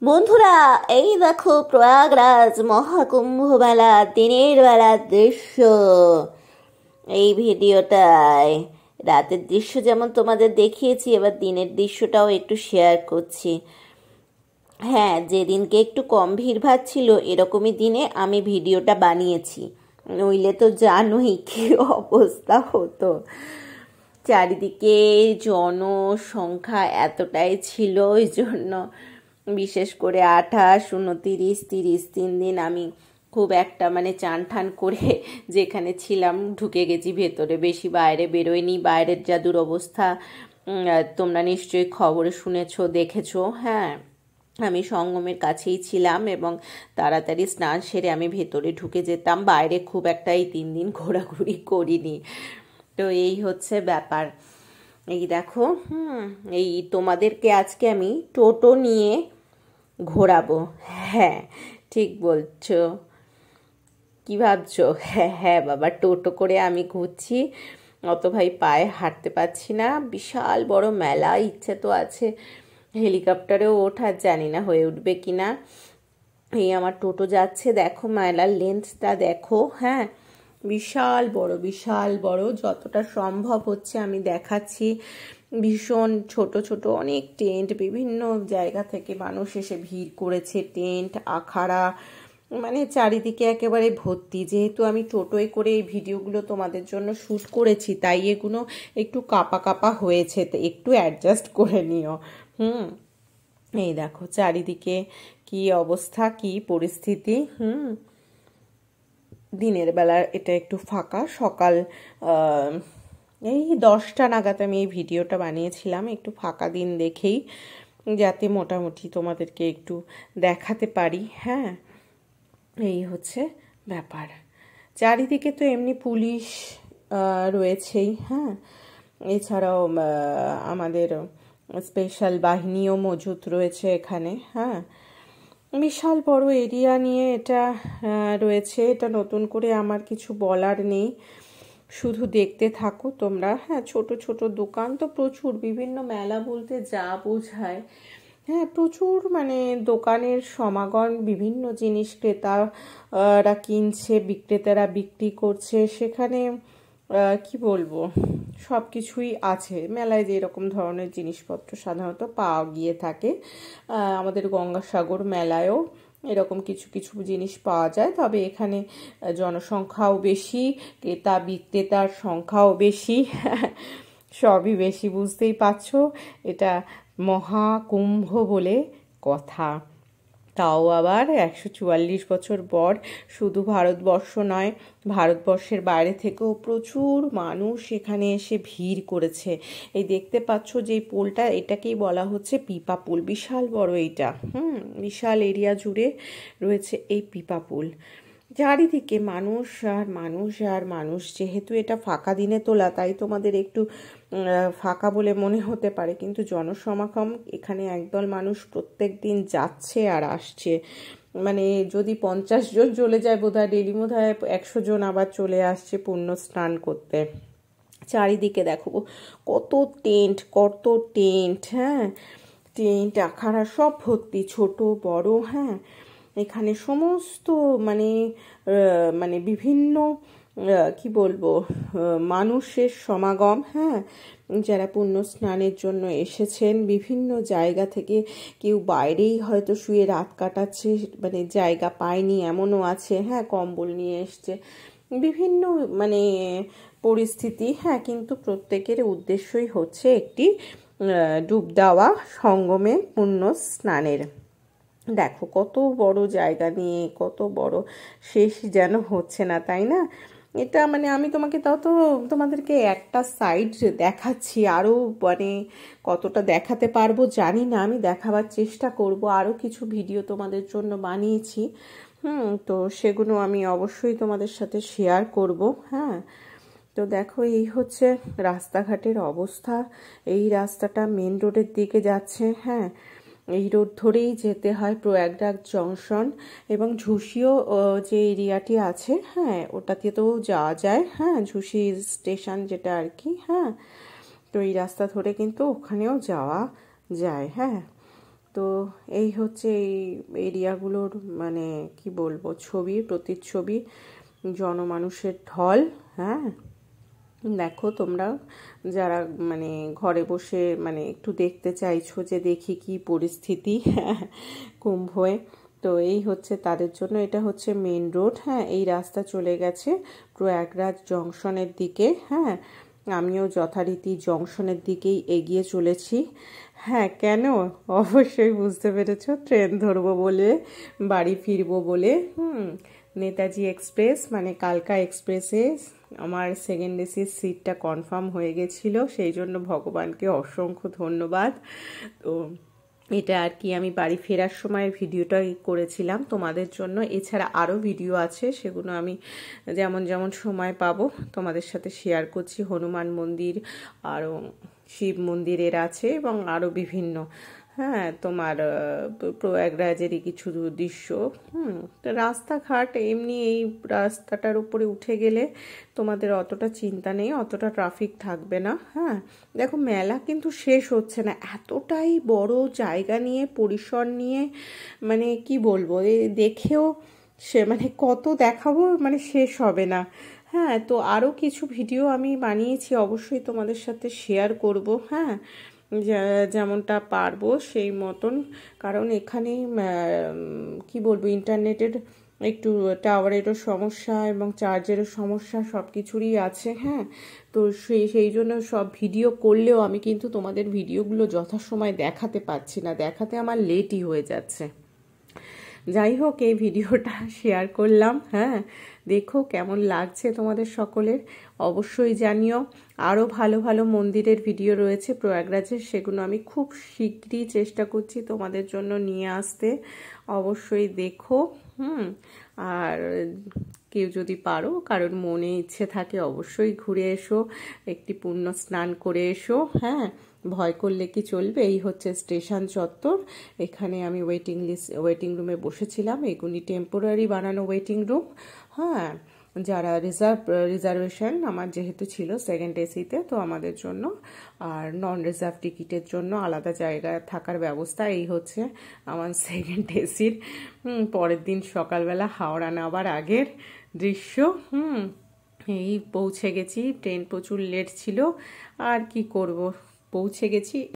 বন্ধুরা, এই দেখো প্রয়াগরাজ মহাকুম্ভ মেলা দিনের বেলার দৃশ্য। এই ভিডিওটায় রাতের দৃশ্য যেমন তোমাদের দেখিয়েছি, এবার দিনের দৃশ্যটাও একটু শেয়ার করছি। হ্যাঁ, যেদিনকে একটু কম ভিড়ভাড় ছিল এরকমই দিনে আমি ভিডিওটা বানিয়েছি, নইলে তো জানোই কি অবস্থা হতো। চারিদিকে জনসংখ্যা এতটাই ছিল, ওই জন্য বিশেষ করে 28, 29, 30 3 দিন আমি খুব একটা চান ঠান করে যেখানে ছিলাম ঢুকে গেছি ভেতরে, বেশি বাইরে বেরোয়নি। বাইরের যা দুরবস্থা তোমরা নিশ্চয়ই খবরে শুনেছো, দেখেছো। হ্যাঁ, আমি সঙ্গমের কাছেই ছিলাম এবং তাড়াতাড়ি স্নান সেরে আমি ভেতরে ঢুকে যেতাম, বাইরে খুব একটা এই 3 দিন ঘোরাঘুরি করিনি। তো এই হচ্ছে ব্যাপার। এই দেখো, এই তোমাদেরকে আজকে আমি টোটো নিয়ে ঘোরাবো। হ্যাঁ, ঠিক বলছো। কি ভাবছো? হ্যাঁ হ্যাঁ বাবা, টোটো করে আমি ঘুরছি। অত ভাই পায়ে হাঁটতে পারছি না, বিশাল বড় মেলা। ইচ্ছে তো আছে হেলিকপ্টারেও ওঠার, জানি না হয়ে উঠবে কিনা। এই আমার টোটো যাচ্ছে, দেখো মেলার লেন্থটা দেখো। হ্যাঁ, বিশাল বড় বিশাল বড়, যতটা সম্ভব হচ্ছে আমি দেখাচ্ছি। ভীষণ ছোট ছোট অনেক টেন্ট, বিভিন্ন জায়গা থেকে মানুষ এসে ভিড় করেছে, টেন্ট আখাড়া, চারিদিকে একেবারে ভর্তি। যেহেতু আমি টোটোয় করে এই ভিডিওগুলো তোমাদের জন্য শ্যুট করেছি, তাই এগুলো একটু কাপা কাপা হয়েছে, তো একটু অ্যাডজাস্ট করে নিও। এই দেখো চারিদিকে কি অবস্থা, কি পরিস্থিতি। দিনের বেলা এটা একটু ফাঁকা, সকাল এই 10টা নাগাদ আমি এই ভিডিওটা বানিয়েছিলাম, একটু ফাঁকা দিন দেখেই, যাতে মোটামুটি তোমাদেরকে একটু দেখাতে পারি। হ্যাঁ, এই হচ্ছে ব্যাপার। চারিদিকে তো এমনি পুলিশ রয়েছেই। হ্যাঁ, এছাড়াও আমাদের স্পেশাল বাহিনীও মজুত রয়েছে এখানে। হ্যাঁ, বিশাল বড় এরিয়া নিয়ে এটা রয়েছে। এটা নতুন করে আমার কিছু বলার নেই, শুধু দেখতে থাকো তোমরা। হ্যাঁ, ছোট ছোট দোকান তো প্রচুর, বিভিন্ন মেলা বলতে যা বোঝায়। হ্যাঁ, প্রচুর দোকানের সমাগম, বিভিন্ন জিনিস ক্রেতারা কিনছে, বিক্রেতারা বিক্রি করছে। সেখানে কি বলবো, সব কিছুই আছে মেলায়, যে এরকম ধরনের জিনিসপত্র সাধারণত পাওয়া গিয়ে থাকে। আমাদের গঙ্গাসাগর মেলায়ও এরকম কিছু কিছু জিনিস পাওয়া যায়, তবে এখানে জনসংখ্যাও বেশি, ক্রেতা বিক্রেতার সংখ্যাও বেশি, সবই বেশি, বুঝতেই পারছো। এটা মহাকুম্ভ বলে কথা। তাও আবার 144 বছর পর। শুধু ভারতবর্ষ নয়, ভারতবর্ষের বাইরে থেকেও প্রচুর মানুষ এখানে এসে ভিড় করেছে। এই দেখতে পাচ্ছ যে পোলটা, এটাকেই বলা হচ্ছে পিপা পুল। বিশাল বড় এইটা। বিশাল এরিয়া জুড়ে রয়েছে এই পিপা পুল। চারিদিকে মানুষ আর মানুষ আর মানুষ। যেহেতু এটা ফাঁকা দিনে তোলা, তাই তোমাদের একটু ফাঁকা বলে মনে হতে পারে, কিন্তু জনসমাগম এখানে একদল মানুষ প্রত্যেক দিন যাচ্ছে আর আসছে। যদি 50 জন চলে যায় বোধহয়, ডেলি বোধহয় 100 জন আবার চলে আসছে পুণ্য স্নান করতে। চারিদিকে দেখো কত টেন্ট, কত টেন্ট। হ্যাঁ, টেন্ট আখাড়া সব ভর্তি, ছোট বড়। হ্যাঁ, এখানে সমস্ত বিভিন্ন কি বলবো, মানুষের সমাগম। হ্যাঁ, যারা পুণ্য স্নানের জন্য এসেছেন বিভিন্ন জায়গা থেকে, কেউ বাইরেই হয়তো শুয়ে রাত কাটাচ্ছে, জায়গা পায়নি এমনও আছে। হ্যাঁ, কম্বল নিয়ে এসছে, বিভিন্ন পরিস্থিতি। হ্যাঁ, কিন্তু প্রত্যেকের উদ্দেশ্যই হচ্ছে একটি ডুব দেওয়া সঙ্গমে পুণ্য স্নানের। দেখো কত বড় জায়গা নিয়ে, কত বড়, শেষ যেন হচ্ছে না, তাই না? এটা আমি তোমাদেরকে একটা সাইড দেখাচ্ছি, আরও কতটা দেখাতে পারবো জানি না, আমি দেখাবার চেষ্টা করব। আরও কিছু ভিডিও তোমাদের জন্য বানিয়েছি, তো সেগুলো আমি অবশ্যই তোমাদের সাথে শেয়ার করব। হ্যাঁ, তো দেখো এই হচ্ছে রাস্তাঘাটের অবস্থা। এই রাস্তাটা মেন রোডের দিকে যাচ্ছে। হ্যাঁ, এই রোড ধরেই যেতে হয় প্রয়াগরাজ জংশন, এবং ঝুসিও যে এরিয়াটি আছে, হ্যাঁ ওটাতে তো যাওয়া যায়। হ্যাঁ, ঝুসি স্টেশন যেটা আর কি। হ্যাঁ, তো এই রাস্তা ধরে কিন্তু ওখানেও যাওয়া যায়। হ্যাঁ, তো এই হচ্ছে এই এরিয়াগুলোর মানে কি বলবো ছবি, প্রতিচ্ছবি, জনমানুষের ঢল। হ্যাঁ, দেখো তোমরা যারা মানে ঘরে বসে মানে একটু দেখতে চাইছো যে দেখি কি পরিস্থিতি কুম্ভয়ে, তো এই হচ্ছে তাদের জন্য। এটা হচ্ছে মেন রোড। হ্যাঁ, এই রাস্তা চলে গেছে প্রয়াগরাজ জংশনের দিকে। হ্যাঁ, আমিও যথারীতি জংশনের দিকেই এগিয়ে চলেছি। হ্যাঁ, কেন? অবশ্যই বুঝতে পেরেছো, ট্রেন ধরবো বলে, বাড়ি ফিরবো বলে। নেতাজি এক্সপ্রেস মানে কালকা এক্সপ্রেসে আমার সেকেন্ড এসির সিটটা কনফার্ম হয়ে গেছিলো, সেই জন্য ভগবানকে অসংখ্য ধন্যবাদ। তো এটা আর কি আমি বাড়ি ফেরার সময় ভিডিওটা করেছিলাম তোমাদের জন্য। এছাড়া আরও ভিডিও আছে, সেগুলো আমি যেমন যেমন সময় পাবো তোমাদের সাথে শেয়ার করছি। হনুমান মন্দির, আরও শিব মন্দিরের আছে এবং আরও বিভিন্ন, হ্যাঁ, তোমার প্রয়াগরাজেরই কিছু দৃশ্য। তো রাস্তাঘাট এমনি এই রাস্তাটার উপরে উঠে গেলে তোমাদের অতটা চিন্তা নেই, অতটা ট্রাফিক থাকবে না। হ্যাঁ, দেখো মেলা কিন্তু শেষ হচ্ছে না, এতটাই বড় জায়গা নিয়ে, পরিসর নিয়ে, মানে কি বলবো, দেখেও সে মানে কত দেখাবো, মানে শেষ হবে না। হ্যাঁ, তো আরও কিছু ভিডিও আমি বানিয়েছি, অবশ্যই তোমাদের সাথে শেয়ার করব। হ্যাঁ, যেমনটা পারবো সেই মতন, কারণ এখানে কি বলবো, ইন্টারনেটের একটু টাওয়ারেরও সমস্যা এবং চার্জেরও সমস্যা, সব কিছুরই আছে। হ্যাঁ, তো সেই জন্য সব ভিডিও করলেও আমি কিন্তু তোমাদের ভিডিওগুলো যথাসময় দেখাতে পারছি না, দেখাতে আমার লেটই হয়ে যাচ্ছে। যাই হোক, এই ভিডিওটা শেয়ার করলাম। হ্যাঁ, দেখো কেমন লাগছে তোমাদের সকলের, অবশ্যই জানিও। আরও ভালো ভালো মন্দিরের ভিডিও রয়েছে প্রয়াগরাজের, সেগুলো আমি খুব শীঘ্রই চেষ্টা করছি তোমাদের জন্য নিয়ে আসতে, অবশ্যই দেখো। আর কেউ যদি পারো, কারোর মনে ইচ্ছে থাকে, অবশ্যই ঘুরে এসো, একটি পুণ্য স্নান করে এসো। হ্যাঁ, ভয় করলে কি চলবে। এই হচ্ছে স্টেশন চত্বর, এখানে আমি ওয়েটিং রুমে বসেছিলাম। এগুলি টেম্পোরারি বানানো ওয়েটিং রুম। হ্যাঁ, যারা রিজার্ভেশন আমার যেহেতু ছিল সেকেন্ড এসিতে, তো আমাদের জন্য, আর নন রিজার্ভ টিকিটের জন্য আলাদা জায়গায় থাকার ব্যবস্থা। এই হচ্ছে আমার সেকেন্ড এসির পরের দিন সকালবেলা হাওড়া নামার আগের দৃশ্য। এই পৌঁছে গেছি, ট্রেন প্রচুর লেট ছিল, আর কি করব, পৌঁছে গেছি।